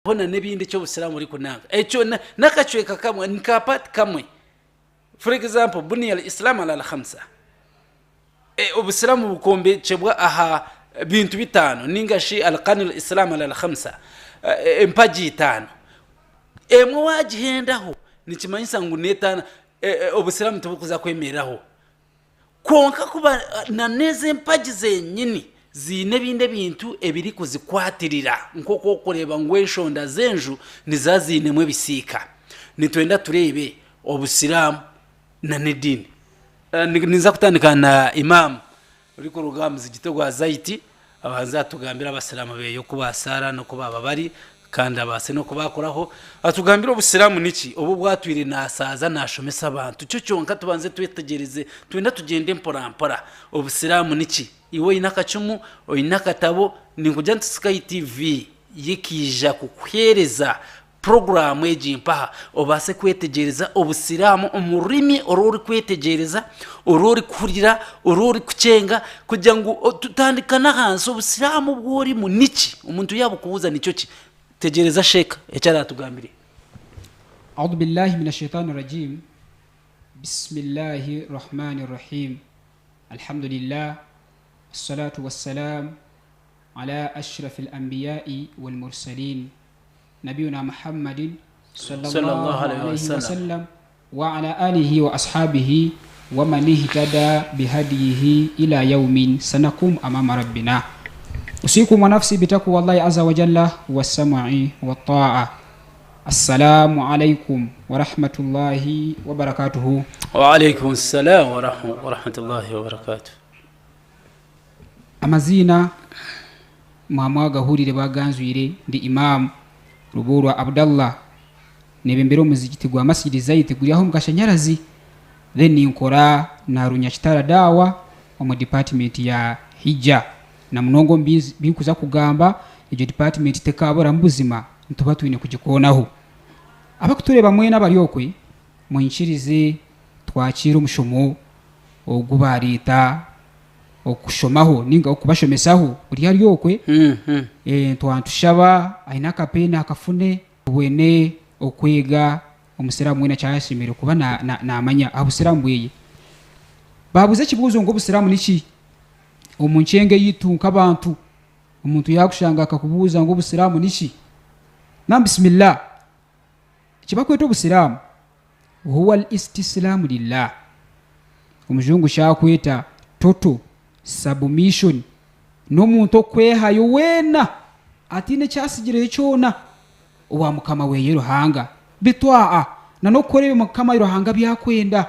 pona nebindi cyo busilamu uri kunanga echo nakachweka kamwe nkapati kamwe. For example buniya al-islam ala al-khamsa ubusilamu bukombe chebwa aha bintu bitano ningashi al-qanun al-islam ala al-khamsa empaji itano emwe wagihendaho nikimanyisa ngo netana ubusilamu tubukuza kwemeraho konka kuba na neze empaji zenyini zine binde bintu ebiri kuzikwatirira nkoko kureba ngo eshonda zenju nizazine mwe bisika nitwenda turebe obusilamu na nedini. Niza kutandika na imam uri ku rugamba zigitego Zaiti abanza tugambira abasilamu beyo kubasara no kubaba bari kandi abase no kubakoraho atugambira obusilamu niki obu bwatwire nasaza nashomesa abantu cyo cyonka tubanze twetegereze twenda tugende mpora obusilamu niki iwe inakacumu inakatabo ninkuja Sky TV yikija kukuhereza programu ejimpaha obase kwetegereza obusilamu umurimi orori kwetegereza orori kurira orori kucenga kugira ngo tutandikana hanso obusilamu bwori muniki umuntu yabukubuza nicyo ki tegereza sheka ecyara tugambire. A'udhu billahi minash shaitani rajim. Bismillahir rahmanir rahim. Alhamdulillah wassalatu wassalam ala ashrafil anbiya'i wal mursalin nabiyuna Muhammadin sallallahu alayhi wa sallam wa ala alihi wa ashabihi wa man ihtada bihadihi ila yawmin sanakum amama rabbina. أوصيكم ونفسي بتقوى الله عز وجل والسمع والطاعة. السلام عليكم ورحمة الله وبركاته. وعليكم السلام ورحمة الله وبركاته. Amazina mama gahurire baganzwire ndi Imam Ruburwa Abdallah nebembero muzigiti gwa Masjid Zaiti guriyaho mukashanyarazi then nkora na runyakitara dawa mu department ya hijja na munongo binkuza kugamba iyo department tekabora mbuzima ntuba twine kugikonaho abakutureba mwe n'abaryokwe munshirize twakira umushomo ogubarita okushomaho ninga okubashomesaho uri haryokwe twantushaba aina kapena akafune bwene okwega omusiramu wena cyashimire kuba na amanya abusiramu bweye babuze kibuzo ngo busiramu niki umuncenge yitunka abantu umuntu yakushanga akakubuza ngo busiramu niki na bismillah kibakweto busiramu huwa al-istislamu lillah umujungu shakweta toto submission no muntu kwehayo wena atine cyasigire cyona uwa mukama weye ruhanga bitwaa na no korebe mukama ruhanga byakwenda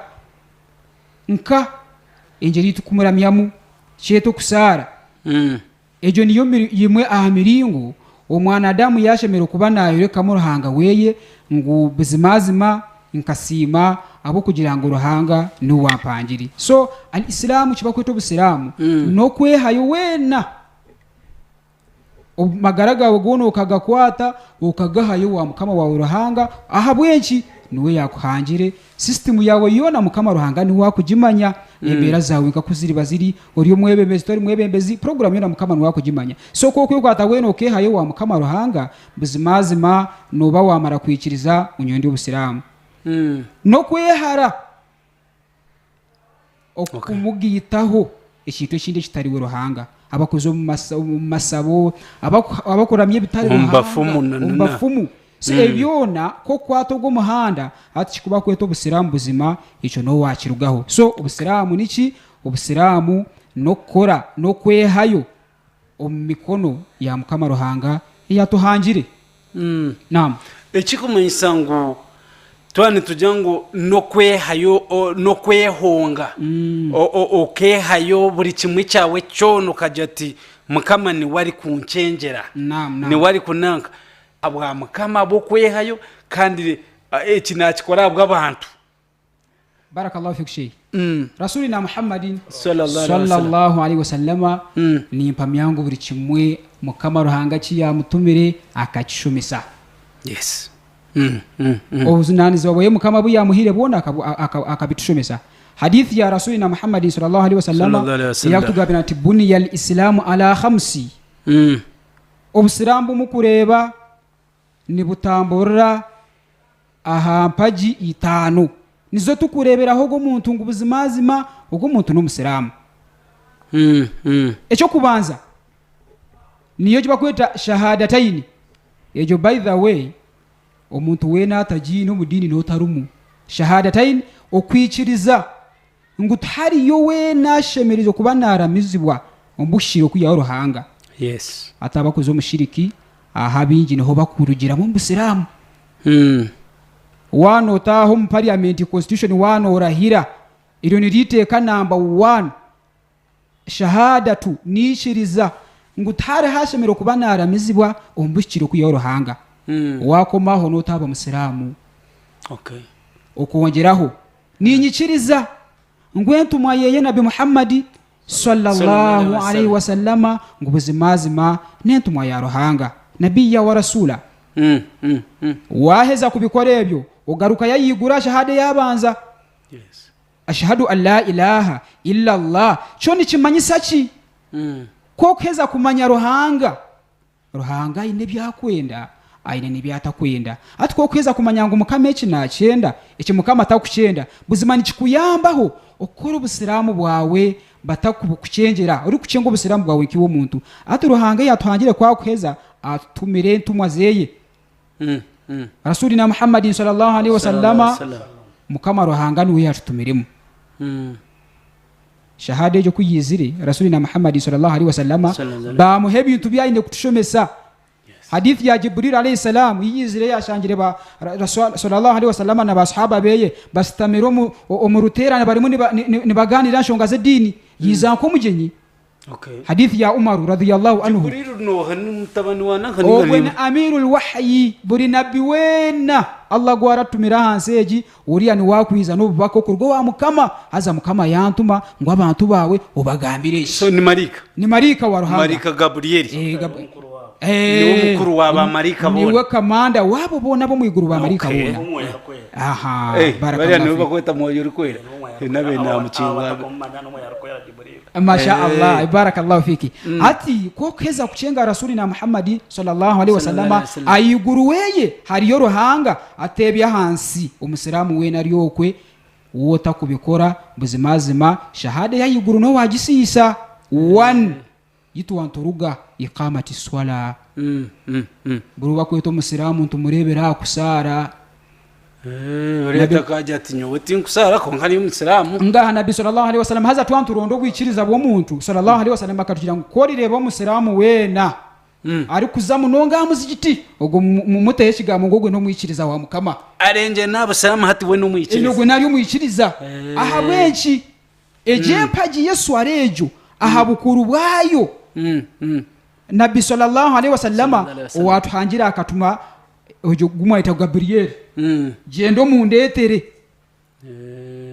nka ingeri tukumuramyamu cheto kusara ejo niyo yimwe ahamiringo omwana Adamu yashemero kuba nayo reka mu ruhanga weye ngo bizimazima nkasima abo kugira ngo ruhanga ni wampangiri. So al-islamu kibakweto busilamu no kwehayo wena magaraga wogono ukagakwata ukagahayo wa mukama wa ruhanga aha bwenki niwe yakuhangire system yawe yona mukama ruhanga ni wakujimanya embera zawe nkakuziriba ziri uriyo mwebembezi tori mwebembezi program yona mukama ni wakujimanya. So koko kwata wena okehayo wa mukama ruhanga buzimazima noba wamara kwikiriza unyondi ubusilamu no kwehara okumugiyitaho ikintu kindi kitariwe ruhanga abakozo mu masabo abakoramye bitari umbafumu se ebyona ko kwato go muhanda ati kuba kweto busilamu buzima ico no wakirugaho. So ubusilamu niki ubusilamu no kora no kwehayo omikono ya mukama ruhanga yatuhangire. Naam ekikumanyisa ngo twani tujango no kwehayo no kwehonga okehayo buri kimwe cyawe cyono kajati mukama ni wari kuncengera ni wari kunanka abwa mukama bo kwehayo kandi kinakikora bw'abantu. Barakallahu fik shay. Rasulina Muhammadin sallallahu alaihi wasallama ni impamyango buri kimwe mukama ruhanga kiya mutumire akakishomesa. Yes. Ozunaniza wabaye mukama buya muhire bona akabitushomesa. Hadithi ya Rasulina Muhammad sallallahu alaihi wasallam yakutugabina ati buniyal islamu ala khamsi. Obusilamu mukureba nibutambura aha mpaji itanu nizo tukureberaho go muntu ngo ubuzimazima ubwo muntu n'umusiramu. Echo kubanza niyo kiba kweta shahadataini. Ejo by the way omuntu wena ataji no mudini no tarumu shahadataini okwikiriza ngo tari yo wena shemerije kuba naramizibwa ombushiro kuya ruhanga. Yes. Atabakoze umushiriki aha bingi niho bakurugira mu musiramu. Wano ta home parliament constitution wano orahira iro niriteka number 1 shahadatu nishiriza ngo tare hashemero kuba naramizibwa ombushiro kuya ruhanga. Wakomaho no taba musiramu. Okay. Okongeraho ninyikiriza ngwentumwa yeye nabi Muhammadi sallallahu alaihi wasallama ngo buzimazima nentumwa ya ruhanga nabiya wa rasula. Waheza kubikora ebyo ugaruka yayigura shahada yabanza. Yes. Ashhadu an la ilaha illa Allah cyo nikimanyisa ki ko keza kumanya ruhanga ine byakwenda aine nibyatakwenda ati ko kweza kumanya ngo mukama iki nacyenda iki mukama atakucyenda buzima nikikuyambaho okora ubusiramu bwawe batakubukucengera uri kucenga ubusiramu bwawe kiwo muntu ati ruhanga yatwangire kwa kweza atumire ntumwa zeye. Rasulina Muhammadin sallallahu alaihi wasallama mukama ruhanga niwe yatutumiremo. Shahada yo kuyizire Rasulina Muhammadin sallallahu alaihi wasallama bamuhebi bintu byayinde kutushomesa. Hadithi ya Jibril alayhi salam yizire yashangire ba sallallahu alaihi wasallama na basahaba beye bastamiro omuruterane barimo nibaganira nshonga ze dini yizanko mugenyi. Okay. Hadithi ya Umar radhiyallahu anhu Jibril no hanum tabani wana kanini amirul wahyi buri nabi wena Allah gwaratumira hanseji uriya ni wakwiza no bubako kurgo wa mukama haza mukama yantuma ngo abantu bawe ubagambire. So ni marika wa ruhanga. Marika Gabriel. Niwe mukuru waba marika bona. Niwe kamanda wabo bona bo mwiguru ba marika bona. Aha. Bariya niwe bakweta moyo rikwera. Nabe na mucinga. Masha Allah barakallahu fiki. Ati ko keza kucenga Rasulina Muhammadi sallallahu alaihi wasallama ayiguru weye hariyo ruhanga atebya hansi umusiramu we nariyokwe wota kubikora buzimazima shahada yayiguru no wagisisa 1 yitwanturuga iqamati swala. Buruba kweto musiramu ntumurebera kusara. Ureta kaje atinyo wetin kusara ko nkani musiramu ngaha nabi sallallahu alaihi wasallam haza twanturondo gwikiriza bo muntu sallallahu alaihi wasallam akatujira ngo korire bo musiramu wena ari kuzamu nonga muzigiti ogo mumuteye kigamo ngogwe no mwikiriza wa mukama arenje n'abasiramu hati we no mwikiriza inogwe nari mwikiriza aha benshi ejempaji Yesu arejo aha bukuru bwayo. Nabi sallallahu alaihi wasallama watuhangira akatuma ojo gumwaita Gabriel gendo mundetere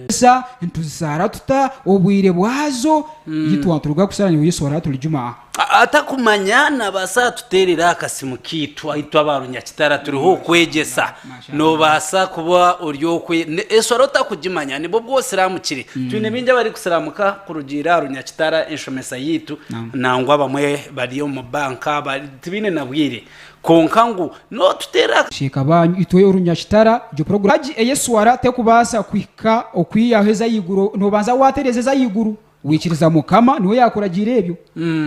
sa ntuzara tuta obwire bwazo yitwanturuga kusara ni Yesu waratu lijuma atakumanyana basa tuterera akasimu kitwa hitwa barunya kitara turiho kwegesa no basa kuba uryokwe eswarota kujimanya nibo bwose ramukire twine binja bari kusiramuka kurugira runya kitara inshomesa yitu nangwa bamwe bari mu banka bari tibine nabwire konkangu no tutera shika banyu itoye urunya kitara jo program haji Yesu warate kubasa kwika okwiyaheza yiguru no banza waterezeza yiguru wikiriza mukama niwe yakuragira ebyo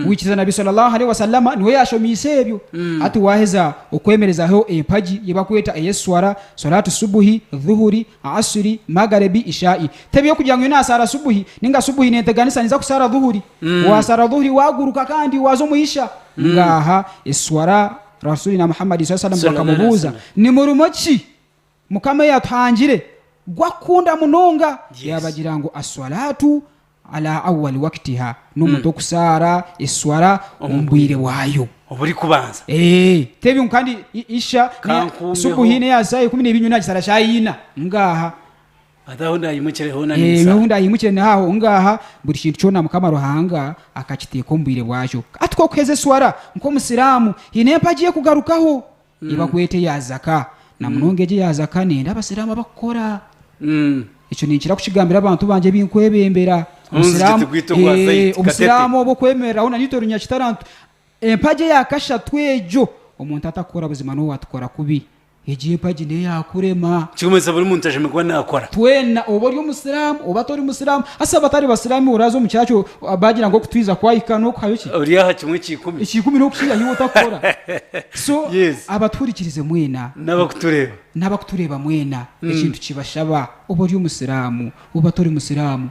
wikiriza nabi sallallahu alaihi wasallama niwe yashomise ebyo ati waheza okwemereza ho empaji yebakweta Yeswara salatu subuhi dhuhuri asri magharibi ishai tebyo kujangu na sara subuhi ninga subuhi neteganisa niza kusara dhuhuri wa sara dhuhuri waguruka kandi wazo muisha ngaha Yeswara Rasulina Muhammad sallallahu alaihi wasallam bakamubuza ni murumoki mukama yatangire gwakunda munonga yabagira ngo aswalatu ala awwal waqtiha numuto kusara iswara umbwire wayo oburi kubanza tebi kandi isha subuhine ya sai 12 nagisara shayina ngaha adahunda yimukire hona nisa hunda yimukire naho ngaha buri kintu cyo namukama ruhanga akakiteko mbwire wayo atwo kweze swara nko musiramu hine pagiye kugarukaho iba kwete ya zaka na munongeje ya zaka nenda abasiramu bakora ico nikira kucigambira abantu banje binkwebembera umusiramu bo kwemera ona nitorunya kitarantu empaje yakasha twejo omuntu atakora buzima no watukora kubi egiye paji ne yakurema kikomeza buri muntu aje mugwa nakora twena obo uri umusilamu oba tori umusilamu asa batari basilamu urazo mu cyacu bagira ngo kutwiza kwayika no kwayoki uri aha kimwe kikumi ikikumi no kushiya yiwo utakora so Yes. abaturikirize mwena n'abakutureba mwena ikintu kibashaba obo uri umusilamu oba tori umusilamu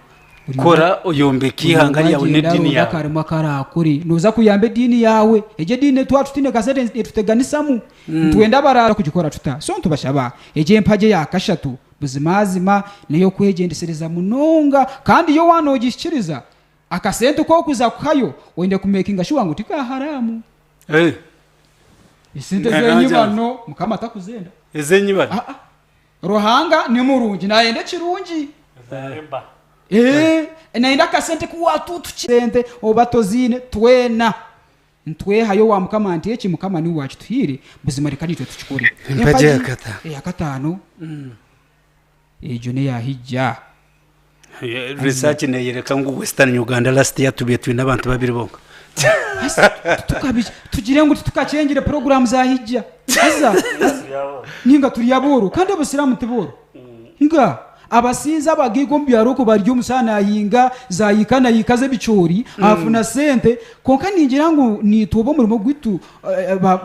kora uyombe kihanga yawe ne dini yawe karimo karakuri nuza kuyambe dini yawe eje dini twacu tine kasete tuteganisamu twenda barara kugikora tuta so ntubashaba eje mpaje yakashatu buzimazima neyo kwegendesereza munonga kandi yo wanogishikiriza akasente ko kuza kukayo wende kumekinga shuwa ngo tika haramu isinte zenyibano mukama takuzenda ezenyibano rohanga ni murungi naende kirungi Zareba. naenda kasente kuwa tutukirente obatozine twena ntwehayo wa mukama anti eki mukama ni wacu tuhire buzima rekani twe tukikore empaje yakata yakatano ejo ne yahijja research ne yereka ngo Western Uganda last year tubiye twina abantu babiri bonka tukabi tugire ngo tukacengire program za hijja aza ninga turi yaboro kandi abasiramu teboro inga abasinza bagigo mbyaroko baryo musana yinga zayikana yikaze bicori afuna sente konka ningira ngo nitubo murimo gwitu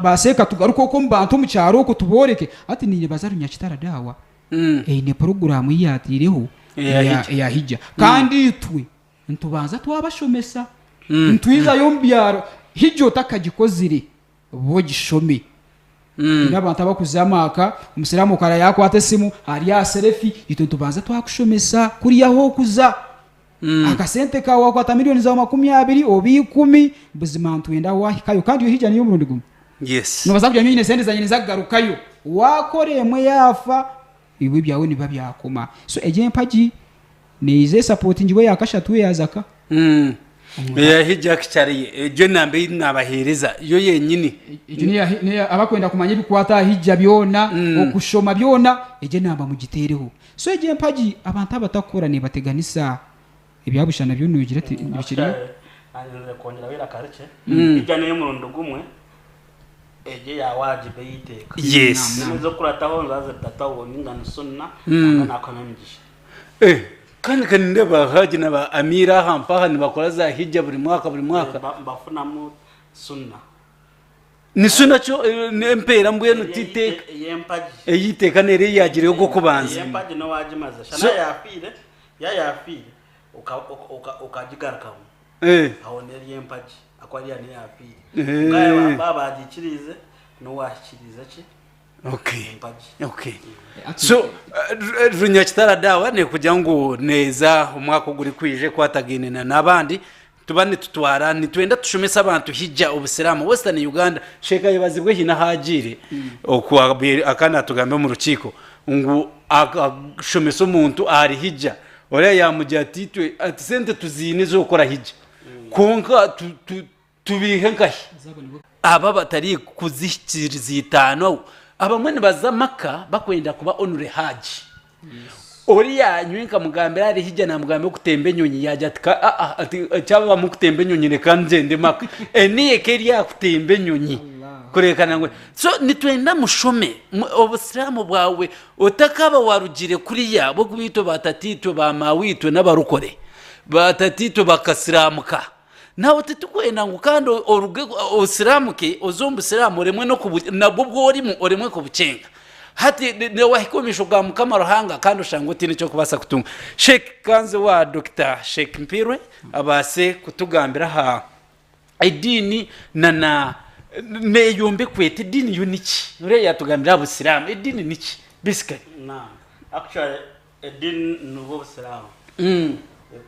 baseka tugaruko ko mbantu mu cyaro ko tuboreke ati ninye bazarunya kitara dawa ne program yatireho ya hijja kandi twe ntubanza twabashomesa ntwiza yombyaro hijjo takagikozire bogishome n'abantu abakuzamaka umusiramu kara yakwate simu ari ya selfie ito tubanza twakushomesa kuri yaho kuza akasente kawe wakwata miliyoni za 20 obi 10 buzima ntwenda wahikayo kandi yo hijja niyo murundi gumu yes no bazabya nyine sente zanyine zagarukayo wakoremwe yafa ibi byawe niba byakoma so eje mpaji nize supporting we yakashatu yazaka hijja kichariye ejo nambe nabahereza yo yenyini ejo ne abakwenda kumanya bikwata hijja byona okushoma byona eje namba mugitereho so eje mpaji abantu abatakora ne bateganisa ebyabushana byo nugira ati bikiriyo anze kongera wira karike hijja ne murundo gumwe eje ya wajibe yiteka yes nizo kurataho nzaze tatawo ningana sunna nakonamigisha kandi ndeba haji na ba amira hampa ni bakora za hijja buri mwaka mbafuna mu sunna ni sunna cyo empera mbwe nutite yiteka nere yagire go kubanza yempaji no wajimaza shana yafire ukajigarakamu aho nere yempaji akwari yani yafire ngaye baba agikirize no washikiriza ki okay so runya kitara dawa ne kujya ngo neza umwaka uguri kwije kwataginena nabandi tubane tutwara ni twenda tushomesa abantu hijja ubusiramu Western Uganda sheka yabazibwe hina hajire okwa akana tugambe mu rukiko ngo akashomesa umuntu ari hijja ore yamujatitwe ati sente tuzine zo gukora hijja konka tubihe nkahi aba batari kuzikiriza itano abamwe bazamaka bakwenda kuba onure haji ori yanywenka mugambira ari hijja na mugambe kutembe nyonyi yaje ati cyaba mu kutembe nyonyi ne kanzende maka eniye keri ya kutembe nyonyi kurekana ngo so nitwenda mushome obusiramu bwawe utakaba warugire kuri yabo kubito batatito ba mawito n'abarukore batatito bakasiramuka nawe titukwenda ngo kandi osiramuke ozombu siramu remwe no nabwo bwori oremwe ko bucenga hati ne wahikomisho bwa mukama ruhanga kandi ushangoti nicyo kubasa kutunga Sheikh kanze wa Dr. Sheikh Mpirwe abase kutugambira ha idini na ne yombe kwete dini yuniki ure yatugambira abusiramu idini niki basically actually idini nubo busiramu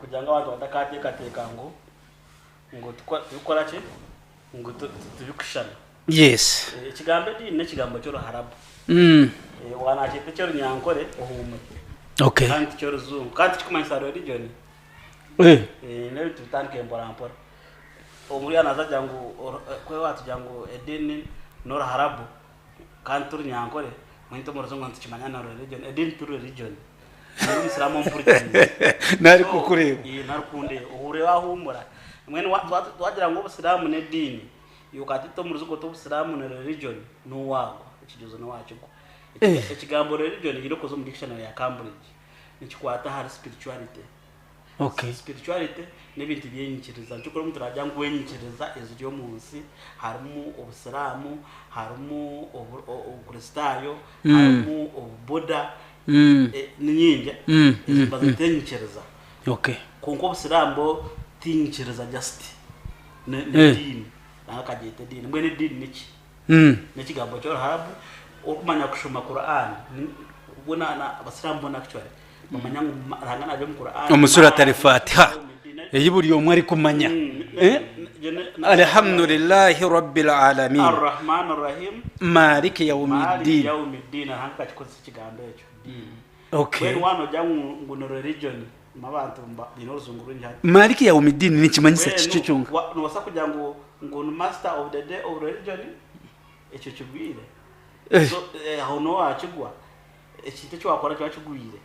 kujanga abantu batakateka ngo tukora ki ngo tubikushana yes ikigambo dini kigambo cyo harabu wana chete cyo nyankore ohume okay kandi cyo ruzungu kandi kikumanyisa religion ne tutanke mbora omuri anaza jangu kwe watu jangu edini nora harabu kandi turi nyankore mwito mu ruzungu ntikimanya na religion edini turi religion ni islamu mpurikanye nari kukureba narukunde uhure wahumura mwene wagira ngo ubusiramu ne dini yokati to muruzuko to Busilamu na religion no wago ikijuzo no wacyo ikigambo religion giro kozo mu dictionary ya Cambridge nikikwata hari spirituality. Okay. Spirituality n'ibintu byenyikiriza cyo mu turajya ngo wenyikiriza ezyo munsi harimo Ubusilamu harimo Ukristayo harimo Ububuddha n'inkinge bazitenyikiriza. Okay. Konko Ubusilamu tinyikiriza just n'idini nakagite dini mwene dini niki n'ikigambo cyo harabu ukumanya kushoma Quran ubona na Abasilamu bona actually bamanya rangana byo mu Quran umusura Al-Fatiha yiburi omwe ari kumanya alhamdulillahi rabbil alamin arrahmanir rahim maliki yawmiddin hanka kikoze kigambo echo dini. Okay. When one ojangu no religion mabantu binozunguru njani maliki yawmiddin nikimanyisa kicho cyonga no wasa kugira ngo master of the day of religion echo kibwire so hono wachigwa ekite cyo wakora cyo kigwire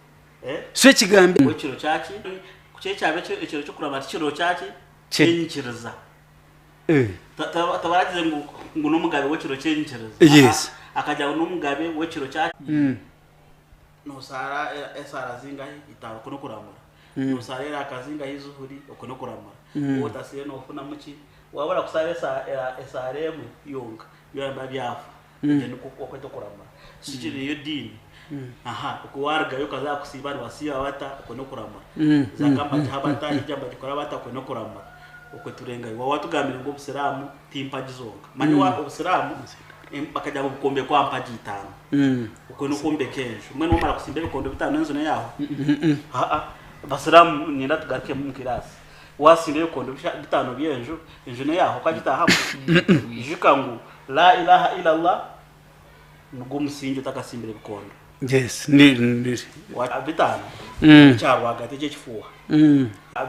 so kigambe wekiro cyaki kucye cyabe cyo cyo kurama kiro cyaki cyenyikiriza tabaragize ngo n'umugabe wekiro cyenyikiriza. Yes. Akajya n'umugabe wekiro cyaki no sara esara zinga itaro kuno kuramura no sara akazinga hizuhuri okuno kuramura wotasiye no funa muki wabara kusara esaremu yonga yamba byafa je nuko okweto kuramura sikiri yo dini ukuwarga yo kaza kusibana wasiya wata okuno kuramura zakamba jabata hijamba dikora bata okuno kuramura okweturenga wa watugamira ngo Ubusilamu timpa gizonga mani wa Ubusilamu bakajya mu bukombe kwa mpaji 5 uko no kombe kenshi umwe no mara kusimbe bikombe bitanu nzo yaho Abasilamu nyenda tugarike mu kirasi wasimbe bikombe bitanu byenjo enjo yaho kwagitaha jikangu la ilaha illa Allah nugo musinjo takasimbire bikombe. Yes ni wa bitanu cyarwa gate cyo kifuha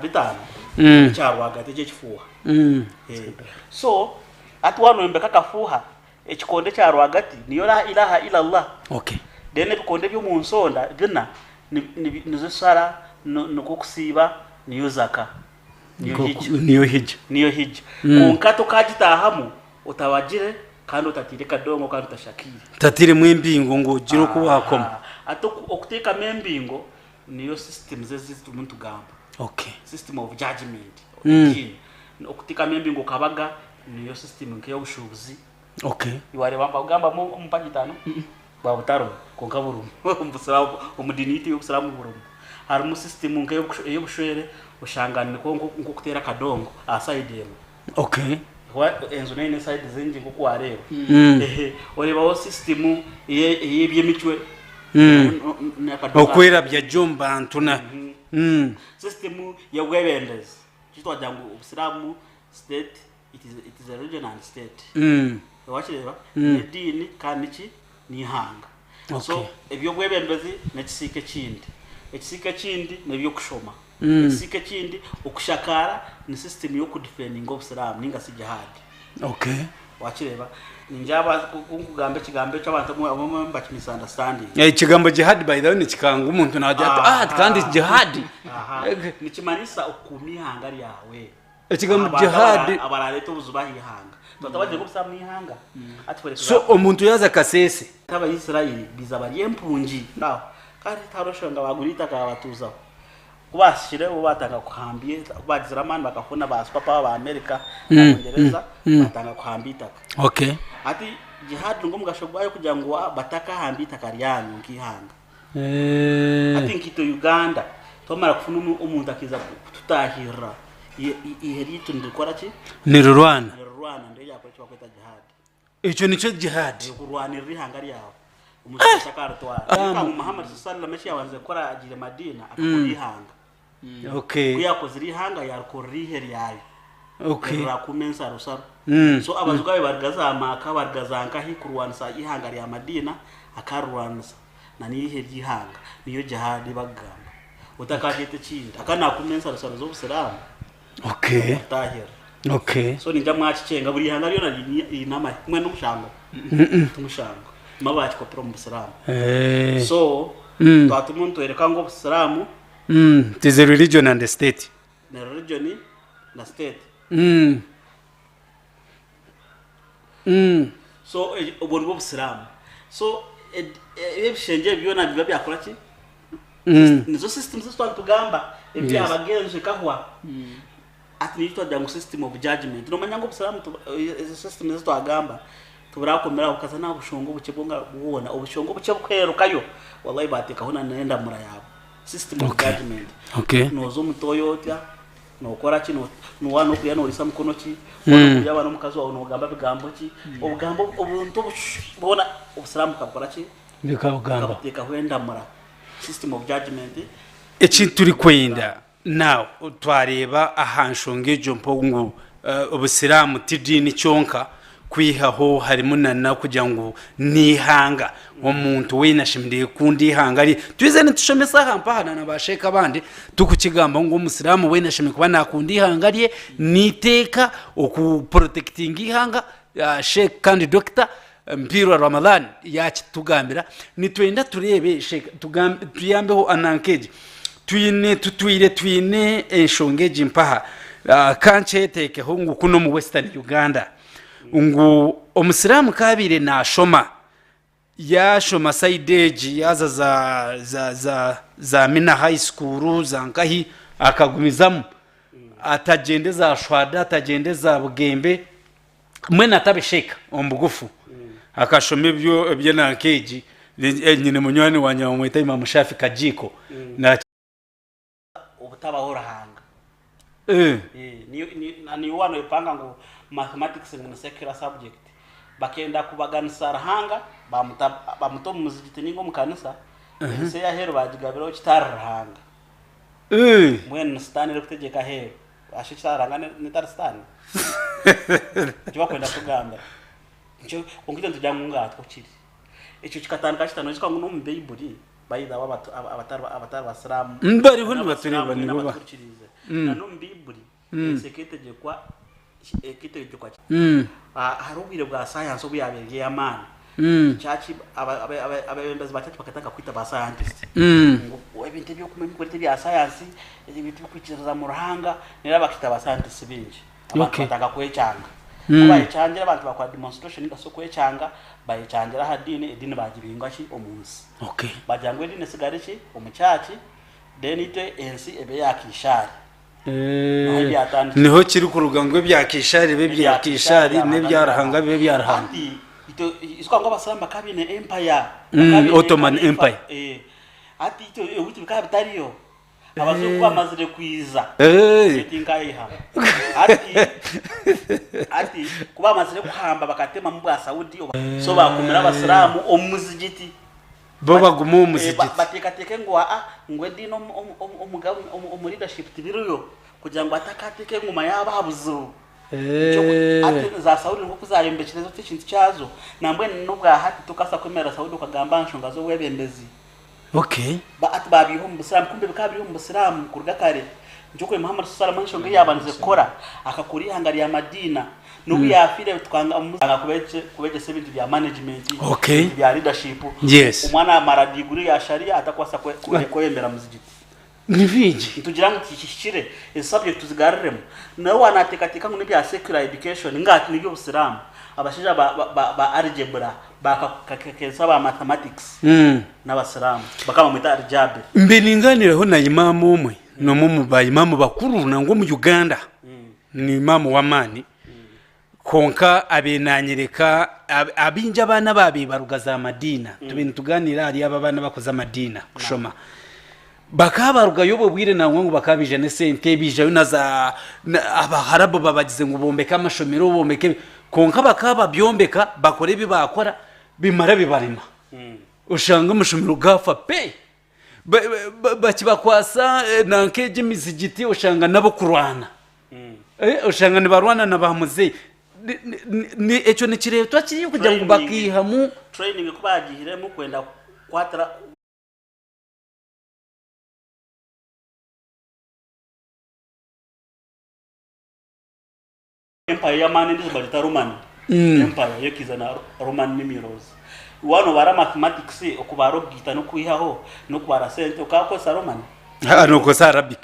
bitanu cyarwa gate cyo kifuha so atwano mbeka kafuha ekikonde cya rwagati niyo la ilaha illa Allah. Okay. Dene bikonde byo mu nsonda gina nizo sara no kukusiba niyo zaka niyo hijja kunkato kagitahamu utabagire kandi utatireka dongo kandi utashakire tatire mwimbingo ngo giro kuwakoma ato okuteka membingo niyo system zezizwe umuntu gamba. Okay. System of judgment okuteka membingo kabaga niyo system nkiyo bushubuzi. Okay. Iware bamba ugamba mu mpagitano ba butaro konkaburu Ubusilamu umudiniti y'Ubusilamu burumu hari mu system nkayo bushere ushangane ko kutera kadongo aside. Okay. Enzo nene side zingi ngo kwareba oreba wo system yebyemicwe okwera bya jomba antuna system ya webenders kitwa jangu Ubusilamu state it is a region and state wachireba dini kaniki ni hanga. So ebyo bwebembezi nekisike kindi ekisike kindi nebyo kushoma ekisike kindi okushakara ni system yo kudefending Ubusilamu ninga si jihad. Okay. Wachireba ninjaba kugambe kigambe cy'abantu mu misunderstanding kigambo jihad by the way nikikanga umuntu najya kandi jihad nikimanisa okumi hanga yawe ekigambo jihad abaraleto buzubahi hanga tutabaje Ubusilamu ni hanga atwereka so omuntu yaza kasese taba Israeli bizabari empunji naho kandi taroshonga bagurita kabatuza kubashire ubatanga kuhambye bagizira amani bakafuna ba papa ba America n'Abongereza batanga kuhambita. Okay. Ati jihad ngo mugashobwayo kugira ngo bataka hambita karyanyu nkihanga ati nkito Uganda tomara kufuna umuntu akiza tutahira iheritu ndikora ki ni Rwanda ndio yakora cyo kwita jihad. Icyo nico jihad kurwanira ihanga ryaho umuntu atakartwa Muhammad sallallahu alaihi wasallam yakora agire Madina akakora ihanga. Okay. Kuyakoze ihanga yakorihe ryayo. Okay. Rakumensa rusaro so abazugabe bargazamaka bargazanka hikurwanisa ihanga rya Madina akarwanisa na nihe ryihanga niyo jihad bagamba utakagete kindi akana kumensa rusaro zo Ubusilamu. Okay. Tahira. Okay. So ninja mwachicenga buri hanga ryo nari inama mwe n'umushango tumushango mabachi ko pro Ubusilamu. So twatumuntu ereka ngo Ubusilamu it is a religion and a state. Na religion na state. so ubwo nibwo busilamu so ebishenge byona biba byakora ki nizo system zo tugamba ibyo abagenje kahwa ati ni twajya mu system of judgment no manya ngo busilamu system zo twagamba tuburakomera ukaza na bushongo bucebonga ubona ubushongo buce bukwerukayo wallahi bateka hona nenda mura yabo system of judgment nozo mutoyotya nokora kino nuwano kuya no risam kono ki wono yabana mukazi wawe nogamba bigambo ki obugambo obuntu bona ubusilamu kabukora ki bikabugamba bateka hwenda mura system of judgment ekintu turi kwenda now twareba ahanshongejo mpongo ubusilamu tidini cyonka kwihaho harimo nana kugira ngo nihanga umuntu winashimiriye kundi hangari twize nitushomesa hampa hana nabasheka bandi tukukigamba ngo umusiramu winashimye kuba nakundi hangariye niteka okuprotecting ihanga Sheikh kandi Dr. Mpiro Ramadan yakitugambira nitwenda turebe Sheikh tuyambeho anankeje twine enshongeje mpaha kancheteke ho ngukuno mu Western Uganda ngo omusiramu kabire na shoma ya shoma saideji yaza za Mina High School zankahi akagumizamu atagendeza shwada atagendeza bugembe mwena tabesheka ombugufu akashoma ibyo nankeji nyine munywani wanya umwita Imam Shafi Kajiko na ubutabahora hanga ni wano ipanga ngo mathematics ni secular subject bakenda kubaganisa rahanga bamuto muzigiti ningo mukanisa se ya hero bagigabiro kitarahanga mwen stani rukutegeka hero ashitaranga ni tarstani cyo kwenda kugamba cyo ongite tujya mu ngato kiri icyo kikatandika kitano cyo ngo no mu Bible bayida abatar basiramu mbari honi batureba ni bo na no mu Bible seketegekwa ekitegekwa harubire bwa science obuyabenge yamana chachi abembezi batatu bakataka kwita ba scientist ngo ebintu byo kumenya ko bya science ibintu bikwikiza mu ruhanga nera bakita ba scientist bingi bataka kwecanga bayichangira abantu bakwa demonstration ngaso kwecanga bayichangira hadini edini bagibinga ki omunsi bajangwe edini sigare ki omuchachi then ite ensi ebe yakishari niho kiri ku rugangwe byakishari be byakishari ne byarahanga be byarahanga ito iswa ngo basamba kabine empire Ottoman Empire ati ito uti bikabitariyo abazo kwamazire kwiza tinkayiha ati kuba amazire kuhamba bakatema mu bwa Saudi so bakumira abasiramu omuzigiti bo bagumu umuzigiti batekateke ngo ngwe dino umugabo leadership tibiruyo kugira ngo atakateke nguma yababuzo ati za Saudi ngo kuzayembekerezo cy'intu cyazo nambwe nubwa hati tukasa kwemera Saudi ukagamba nshonga zo webembezi ati babiho mu Islam kumbe bikabiho mu Islam kurgakare njoko Muhammad sallallahu alaihi wasallam yabanze kora akakuri hangari ya Madina nubu yafire twanga umuzanga kubeje sebintu bya management bya leadership umwana maradiguri ya sharia atakwasa kwemera muzigiti niviji tugira ngo kishishire subject tuzigarremo nawe wanatekateka ngo nibya secular education ngati nibyo Islam abashija ba algebra bakakekeza ba mathematics n'abasiramu bakaba mu tarjabe mbininganireho na imamu umwe no mu ba imamu bakuru nango mu Uganda ni imamu wa mani konka abenanyereka abinja abana babi barugaza Madina tubintu tuganira ari abana bakoza Madina kushoma bakabaruga yobo bwire nangwa ngo bakabije ne sente bijayo naza abaharabo babagize ngo bombeka amashomero bombeke konka bakaba byombeka bakore bibakora bimara bibarima ushanga amashomero gafa pe bakibakwasa nankeje mizigiti ushanga nabo kurwana ushanga ni barwana nabamuze ni echo ni kireto twakiri kugira ngo bakihamu training kubagihiremo kwenda kwatara empire ya mani ndizo balita Roman empire yokiza na Roman numerals wano bara mathematics okubaro gita no kuihaho no kubara sente ukakosa Roman no kosa Arabic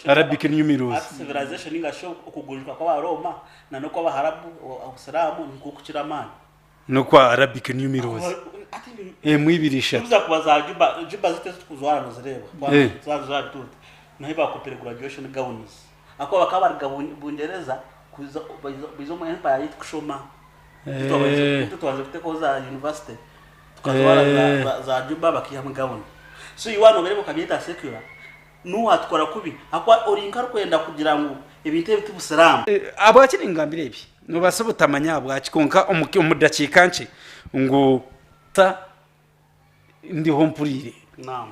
Arabic numerals ati civilization ingasho ukugurishwa kwa Roma na no kwa Harabu Abusiramu nkukukiramana no kwa Arabic numerals mwibirisha tuza kubaza juba zite kuzwara no zireba kwa zaza tuti naho bakopera graduation gowns akwa bakaba bungereza kuza bizo mu empire yitkushoma tutuwaze kuteko za university tukazwara za juba bakiyama gown so iwano berebo kabyita secular nuwatwara kubi akwa orinka kwenda kugira ngo ibintu by'ubusiramu abakiri ingambire ibi no basobutamanya bwakikonka umudakikanci ngo ta ndi hompurire naam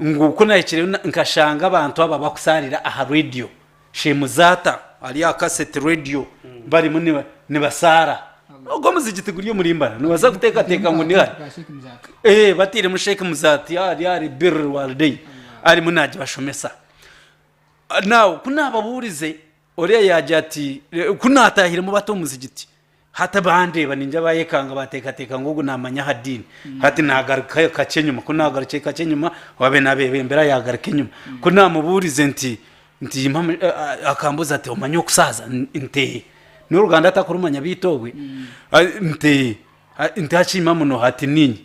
ngo kunayikire nkashanga abantu aba bakusarira aha radio shemuzata ali cassette radio bari munni nibasara ubwo muzigiti guriyo murimbana nubaza guteka ngo ndihari batire mu Sheikh Muzati ari bir walday ari munaji bashomesa nawo kunababurize ore yajati kunatahire mu bato muzigiti hata bande baninja bayekanga bateka ngo namanya hadini hati nagaruka kacenyuma kunagaruke kacenyuma wabe nabebe mbera yagaruka inyuma kunamuburize nti impamvu akambuza ati umanyo kusaza nte n'uruganda atakurumanya bitogwe nte ntachima muno hati ninyi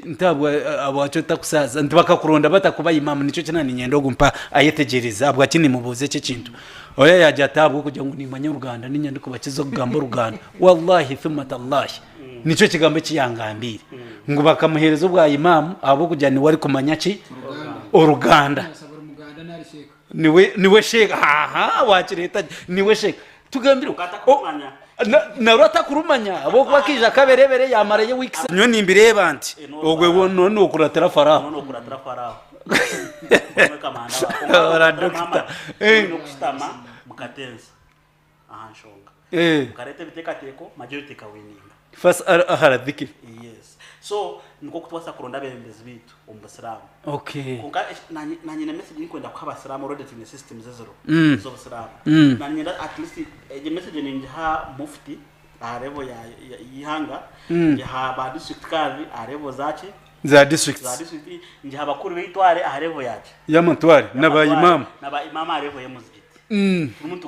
ntabwo abacho takusaza ntibakakuronda batakuba imamu nico kinani nyendo gumpa ayetegereza abwa kini mubuze cyo kintu oya yaje atabwo kujya ngo nimanye uruganda ninyandiko bakizo kugamba uruganda wallahi thumma tallahi nico kigambo kiyangambire ngo bakamuhereza ubwa imamu abo kujyani wari kumanya ki uruganda niwe sheka wakireta niwe sheka tugambira na rota kurumanya abo bakija kaberebere yamareye weeks nyo nimbire banti ogwe wono no kuratera faraho ora dokta no kustama mukatenza shonga karete biteka teko majority kawininga fas ahara dhikir yes so niko kutwasa kuronda bembezi bitu umbasiramu okay kunga nanyine message nikwenda kwabasiramu already in the system zero zo basiramu nanyine at least the message ninja mufti arebo ya ihanga ya ba district kazi arebo zache za district nja bakuru bitware arebo yache ya mutware naba imam arebo yemuzigiti umuntu